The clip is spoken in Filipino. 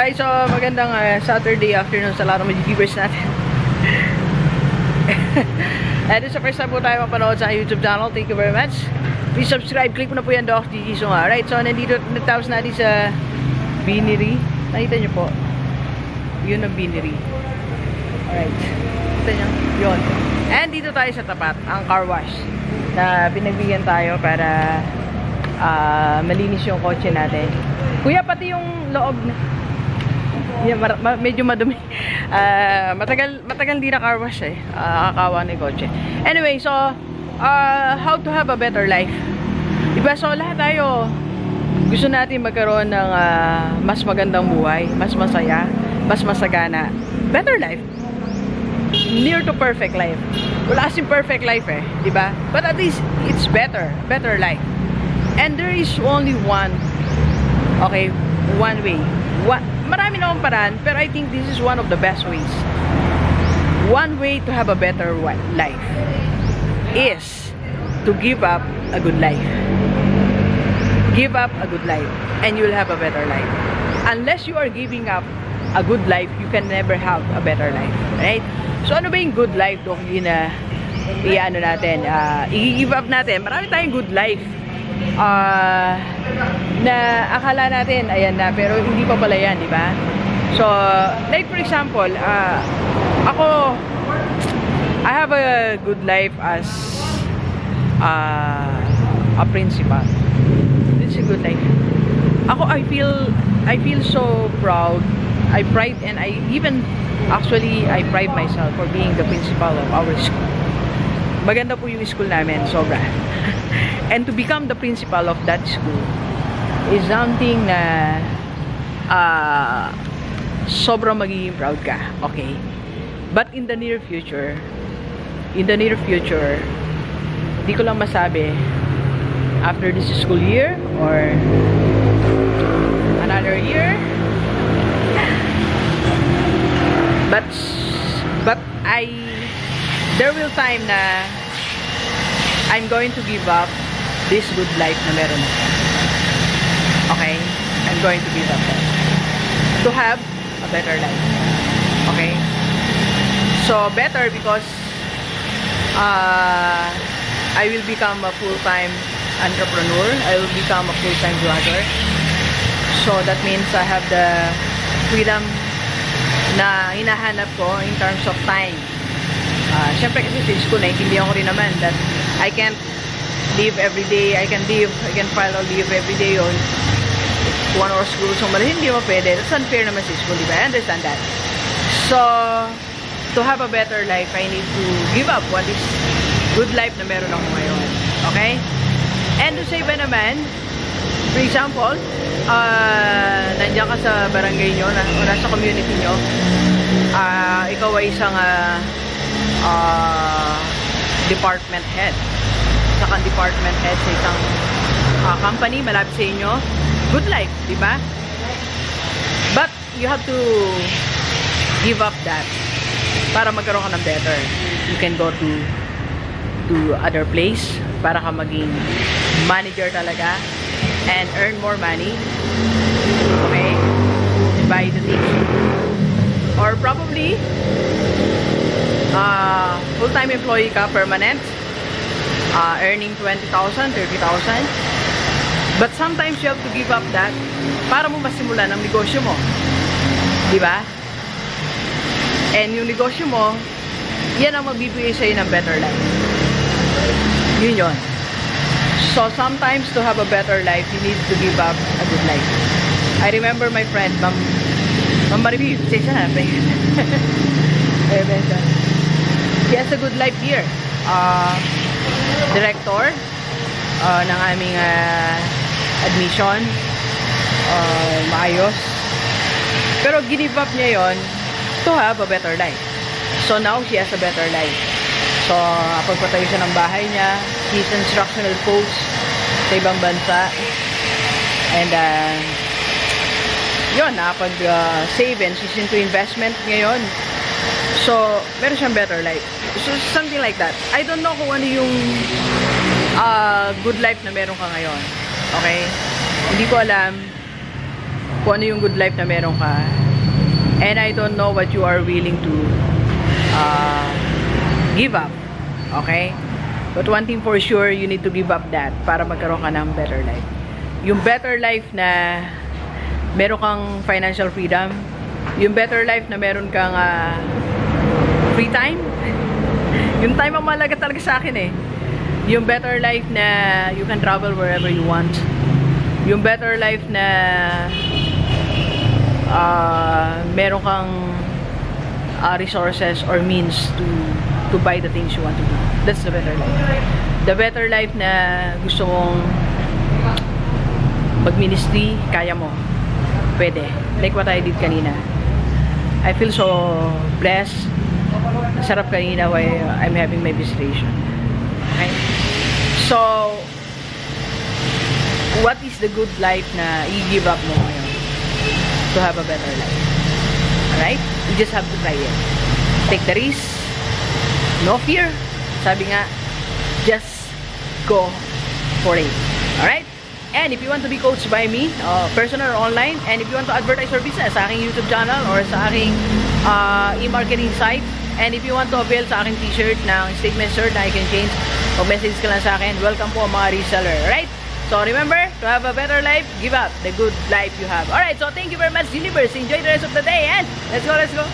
Alright, so magandang Saturday afternoon sa lahat ng mga viewers natin. And sa first time po tayo mapanood sa YouTube channel, thank you very much. Please subscribe, click mo na po yan doon, Gigi Sunga. Alright, so nandito natapos natin sa Biniri. Nakita nyo po, yun ang Biniri. Alright, kita nyo, yun. And dito tayo sa tapat, ang car wash na pinagbigyan tayo para malinis yung kotse natin. Kuya, pati yung loob na medyo madumi. Matagal di na car wash eh. Kakawa na yung kotse. Anyway, so how to have a better life. Diba? So lahat tayo gusto natin magkaroon ng mas magandang buhay, mas masaya, mas masagana. Better life. Near to perfect life. Wala kasing perfect life eh, diba? But at least it's better life. And there is only one way. Marami namang paraan, pero I think this is one of the best ways. One way to have a better life is to give up a good life. Give up a good life and you'll have a better life. Unless you are giving up a good life, you can never have a better life. Right? So ano ba yung good life doon i-ano natin? I-give up natin. Marami tayong good life. Na akala natin ayan na, pero hindi pa pala yan, di ba? So like for example, ako, I have a good life as a principal. It's a good life. Ako, I feel so proud. I pride myself for being the principal of our school. Maganda po yung school namin, sobra. And to become the principal of that school is something na sobrang magiging proud ka. Okay? But in the near future, hindi ko lang masabi after this school year or another year. But there will time na I'm going to give up this good life na meron ako. Okay? I'm going to give up that. To have a better life. Okay? So, better because I will become a full-time entrepreneur. I will become a full-time vlogger. So, that means I have the freedom na hinahanap ko in terms of time. Siyempre kasi sa school, naiintindihan ko rin naman that I can't live every day. I can file a leave every day or 1 hour school. So, hindi mo pwede. That's unfair naman sa school, diba? I understand that. So, to have a better life, I need to give up what is good life na meron ako ngayon. Okay? And to say ba naman, for example, nandiyan ka sa barangay nyo, o nasa community nyo, ikaw ay isang department head. Isa kang department head sa isang company malapit sa inyo. Good life, di ba? But you have to give up that para magkaroon ka ng better. You can go to other place para ka maging manager talaga and earn more money. Okay? Buy the things. Or probably full-time employee ka, permanent, earning 20,000, 30,000. But sometimes you have to give up that para mo masimulan ang negosyo mo. Diba? And yung negosyo mo, yan ang magbibigay sa'yo ng better life. Yun yun. So sometimes to have a better life, you need to give up a good life. I remember my friend, Ma'am Mariby, say siya na. She has a good life here. Director ng aming admission. Maayos. Pero give up niya yon to have a better life. So now she has a better life. So pagpatayo siya ng bahay niya, he's an instructional coach sa ibang bansa. And yun, nakapag-save and she's into investment ngayon. So, meron siyang better life. So, something like that. I don't know kung ano yung good life na meron ka ngayon. Okay? Hindi ko alam kung ano yung good life na meron ka. And I don't know what you are willing to give up. Okay? But one thing for sure, you need to give up that para magkaroon ka ng better life. Yung better life na meron kang financial freedom, yung better life na meron kang free time. Yung time ang mahalaga talaga sa akin eh. Yung better life na you can travel wherever you want. Yung better life na meron kang resources or means to buy the things you want to do. That's the better life. The better life na gusto mong mag-ministry, kaya mo. Pwede. Like what I did kanina. I feel so blessed. Sarap kanina while I'm having my visitation. Okay? So, what is the good life na i-give up mo ngayon to have a better life? Alright? You just have to try it. Take the risk. No fear. Sabi nga, just go for it. Alright? And if you want to be coached by me, personal or online, and if you want to advertise your business sa aking YouTube channel or sa aking e-marketing site, and if you want to avail sa aking t-shirt ng statement shirt na I can change, mag-message ka lang sa akin. Welcome po mga reseller. Alright? So remember, to have a better life, give up the good life you have. Alright, so thank you very much, Universe. Enjoy the rest of the day and let's go, let's go.